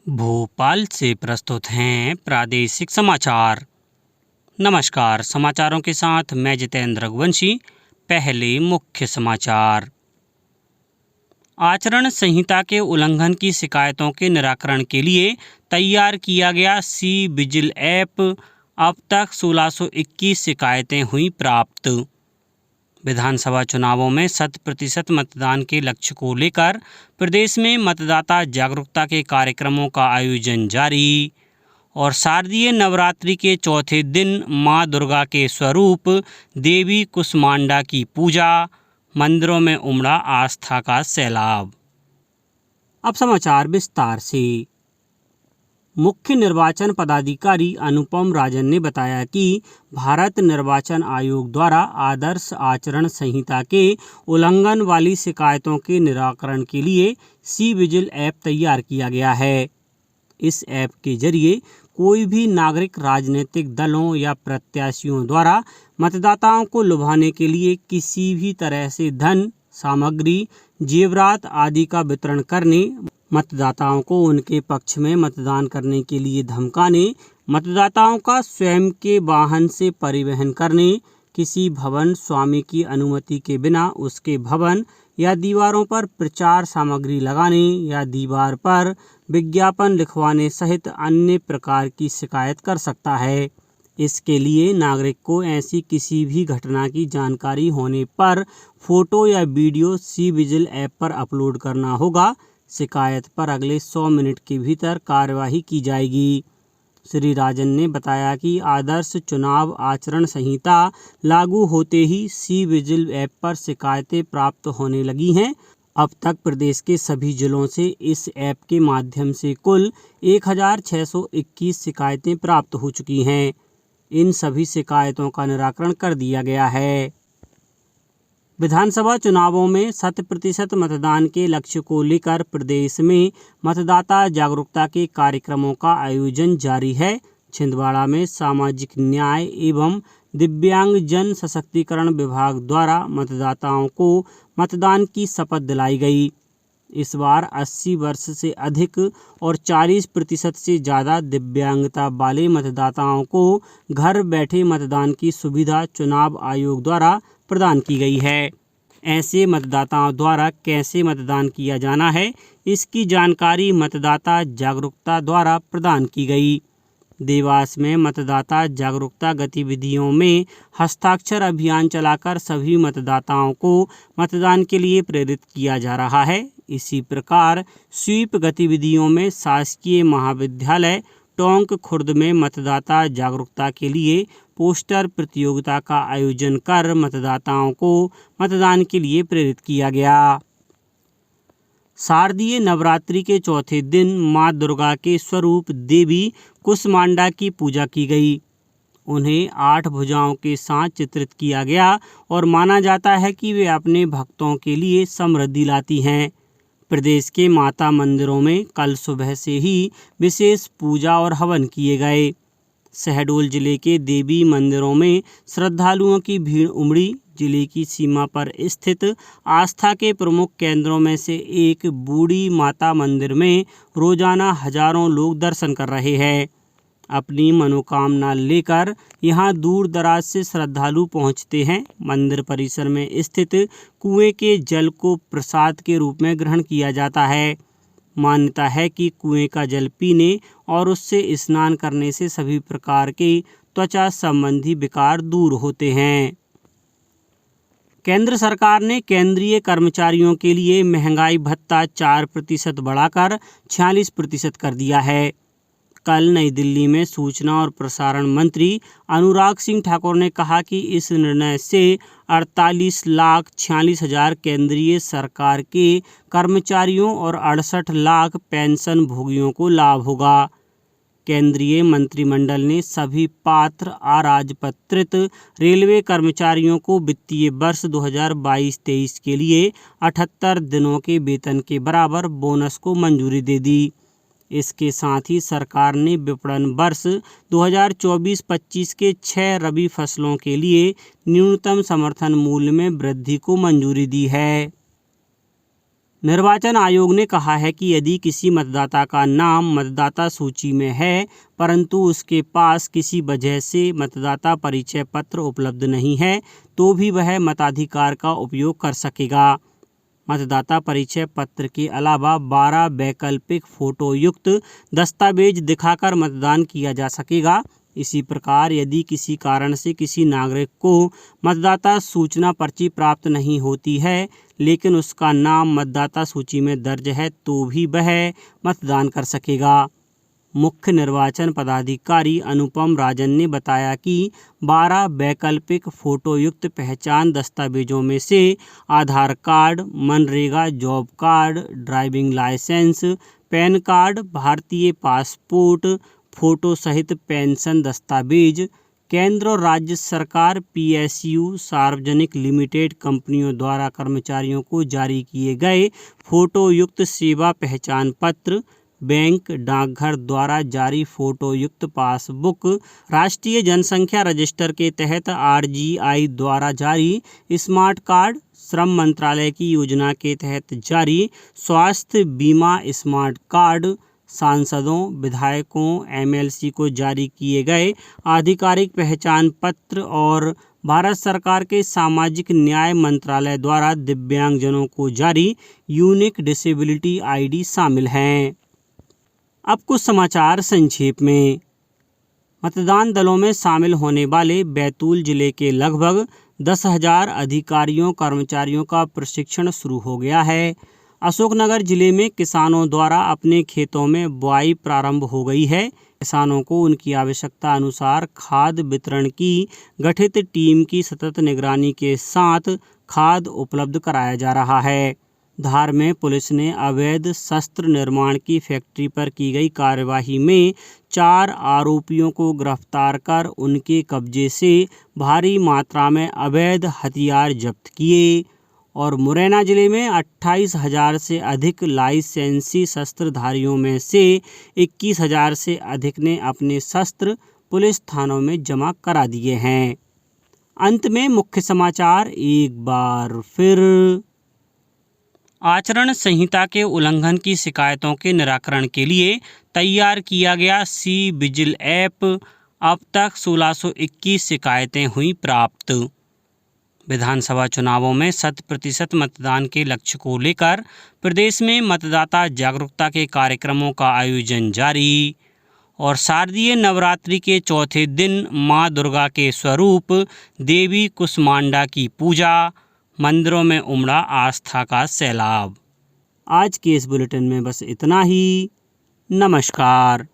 भोपाल से प्रस्तुत हैं प्रादेशिक समाचार। नमस्कार, समाचारों के साथ मैं जितेंद्र रघुवंशी। पहले मुख्य समाचार। आचरण संहिता के उल्लंघन की शिकायतों के निराकरण के लिए तैयार किया गया सी विजिल ऐप। अब तक 1621 शिकायतें हुई प्राप्त। विधानसभा चुनावों में 100% मतदान के लक्ष्य को लेकर प्रदेश में मतदाता जागरूकता के कार्यक्रमों का आयोजन जारी। और शारदीय नवरात्रि के चौथे दिन मां दुर्गा के स्वरूप देवी कुष्मांडा की पूजा, मंदिरों में उमड़ा आस्था का सैलाब। अब समाचार विस्तार से। मुख्य निर्वाचन पदाधिकारी अनुपम राजन ने बताया कि भारत निर्वाचन आयोग द्वारा आदर्श आचरण संहिता के उल्लंघन वाली शिकायतों के निराकरण के लिए सी विजिल ऐप तैयार किया गया है। इस ऐप के जरिए कोई भी नागरिक राजनीतिक दलों या प्रत्याशियों द्वारा मतदाताओं को लुभाने के लिए किसी भी तरह से धन, सामग्री, जेवरात आदि का वितरण करने, मतदाताओं को उनके पक्ष में मतदान करने के लिए धमकाने, मतदाताओं का स्वयं के वाहन से परिवहन करने, किसी भवन स्वामी की अनुमति के बिना उसके भवन या दीवारों पर प्रचार सामग्री लगाने या दीवार पर विज्ञापन लिखवाने सहित अन्य प्रकार की शिकायत कर सकता है। इसके लिए नागरिक को ऐसी किसी भी घटना की जानकारी होने पर फोटो या वीडियो सी विजिल ऐप पर अपलोड करना होगा। शिकायत पर अगले 100 मिनट के भीतर कार्यवाही की जाएगी। श्री राजन ने बताया कि आदर्श चुनाव आचरण संहिता लागू होते ही सी विजिल ऐप पर शिकायतें प्राप्त होने लगी हैं। अब तक प्रदेश के सभी जिलों से इस ऐप के माध्यम से कुल 1621 शिकायतें प्राप्त हो चुकी हैं। इन सभी शिकायतों का निराकरण कर दिया गया है। विधानसभा चुनावों में 100% मतदान के लक्ष्य को लेकर प्रदेश में मतदाता जागरूकता के कार्यक्रमों का आयोजन जारी है। छिंदवाड़ा में सामाजिक न्याय एवं दिव्यांग जन सशक्तिकरण विभाग द्वारा मतदाताओं को मतदान की शपथ दिलाई गई। इस बार 80 वर्ष से अधिक और 40% से ज़्यादा दिव्यांगता वाले मतदाताओं को घर बैठे मतदान की सुविधा चुनाव आयोग द्वारा प्रदान की गई है। ऐसे मतदाताओं द्वारा कैसे मतदान किया जाना है, इसकी जानकारी मतदाता जागरूकता द्वारा प्रदान की गई। देवास में मतदाता जागरूकता गतिविधियों में हस्ताक्षर अभियान चलाकर सभी मतदाताओं को मतदान के लिए प्रेरित किया जा रहा है। इसी प्रकार स्वीप गतिविधियों में शासकीय महाविद्यालय टोंक खुर्द में मतदाता जागरूकता के लिए पोस्टर प्रतियोगिता का आयोजन कर मतदाताओं को मतदान के लिए प्रेरित किया गया। शारदीय नवरात्रि के चौथे दिन मां दुर्गा के स्वरूप देवी कुष्मांडा की पूजा की गई। उन्हें 8 भुजाओं के साथ चित्रित किया गया और माना जाता है कि वे अपने भक्तों के लिए समृद्धि लाती हैं। प्रदेश के माता मंदिरों में कल सुबह से ही विशेष पूजा और हवन किए गए। शहडोल जिले के देवी मंदिरों में श्रद्धालुओं की भीड़ उमड़ी। जिले की सीमा पर स्थित आस्था के प्रमुख केंद्रों में से एक बूढ़ी माता मंदिर में रोजाना हजारों लोग दर्शन कर रहे हैं। अपनी मनोकामना लेकर यहां दूर दराज से श्रद्धालु पहुंचते हैं। मंदिर परिसर में स्थित कुएं के जल को प्रसाद के रूप में ग्रहण किया जाता है। मान्यता है कि कुएं का जल पीने और उससे स्नान करने से सभी प्रकार के त्वचा संबंधी विकार दूर होते हैं। केंद्र सरकार ने केंद्रीय कर्मचारियों के लिए महंगाई भत्ता 4% बढ़ाकर 46% कर दिया है। कल नई दिल्ली में सूचना और प्रसारण मंत्री अनुराग सिंह ठाकुर ने कहा कि इस निर्णय से 48,46,000 केंद्रीय सरकार के कर्मचारियों और 68 लाख पेंशन भोगियों को लाभ होगा। केंद्रीय मंत्रिमंडल ने सभी पात्र अराजपत्रित रेलवे कर्मचारियों को वित्तीय वर्ष 2022-23 के लिए 78 दिनों के वेतन के बराबर बोनस को मंजूरी दे दी। इसके साथ ही सरकार ने विपणन वर्ष 2024-25 के 6 रबी फसलों के लिए न्यूनतम समर्थन मूल्य में वृद्धि को मंजूरी दी है। निर्वाचन आयोग ने कहा है कि यदि किसी मतदाता का नाम मतदाता सूची में है परंतु उसके पास किसी वजह से मतदाता परिचय पत्र उपलब्ध नहीं है तो भी वह मताधिकार का उपयोग कर सकेगा। मतदाता परिचय पत्र के अलावा 12 वैकल्पिक फोटो युक्त दस्तावेज दिखाकर मतदान किया जा सकेगा। इसी प्रकार यदि किसी कारण से किसी नागरिक को मतदाता सूचना पर्ची प्राप्त नहीं होती है लेकिन उसका नाम मतदाता सूची में दर्ज है तो भी वह मतदान कर सकेगा। मुख्य निर्वाचन पदाधिकारी अनुपम राजन ने बताया कि 12 वैकल्पिक फोटोयुक्त पहचान दस्तावेजों में से Aadhaar card, MNREGA job card, driving licence, PAN card, भारतीय पासपोर्ट फोटो सहित पेंशन दस्तावेज, केंद्र और राज्य सरकार PSU सार्वजनिक लिमिटेड कंपनियों द्वारा कर्मचारियों को जारी किए गए फोटोयुक्त सेवा पहचान पत्र, बैंक डाकघर द्वारा जारी फोटोयुक्त पासबुक, राष्ट्रीय जनसंख्या रजिस्टर के तहत RGI द्वारा जारी स्मार्ट कार्ड, श्रम मंत्रालय की योजना के तहत जारी स्वास्थ्य बीमा स्मार्ट कार्ड, सांसदों, विधायकों, MLC को जारी किए गए आधिकारिक पहचान पत्र और भारत सरकार के सामाजिक न्याय मंत्रालय द्वारा दिव्यांगजनों को जारी यूनिक डिसेबिलिटी ID शामिल हैं। अब कुछ समाचार संक्षेप में। मतदान दलों में शामिल होने वाले बैतूल जिले के लगभग 10,000 अधिकारियों कर्मचारियों का प्रशिक्षण शुरू हो गया है। अशोकनगर जिले में किसानों द्वारा अपने खेतों में बुआई प्रारंभ हो गई है। किसानों को उनकी आवश्यकता अनुसार खाद वितरण की गठित टीम की सतत निगरानी के साथ खाद उपलब्ध कराया जा रहा है। धार में पुलिस ने अवैध शस्त्र निर्माण की फैक्ट्री पर की गई कार्यवाही में 4 आरोपियों को गिरफ्तार कर उनके कब्जे से भारी मात्रा में अवैध हथियार जब्त किए। और मुरैना जिले में 28,000 से अधिक लाइसेंसी शस्त्रधारियों में से 21,000 से अधिक ने अपने शस्त्र पुलिस थानों में जमा करा दिए हैं। अंत में मुख्य समाचार एक बार फिर। आचरण संहिता के उल्लंघन की शिकायतों के निराकरण के लिए तैयार किया गया सी-विजिल ऐप। अब तक 1621 शिकायतें हुई प्राप्त। विधानसभा चुनावों में 100% मतदान के लक्ष्य को लेकर प्रदेश में मतदाता जागरूकता के कार्यक्रमों का आयोजन जारी। और शारदीय नवरात्रि के चौथे दिन मां दुर्गा के स्वरूप देवी कुष्मांडा की पूजा, मंदिरों में उमड़ा आस्था का सैलाब। आज के इस बुलेटिन में बस इतना ही। नमस्कार।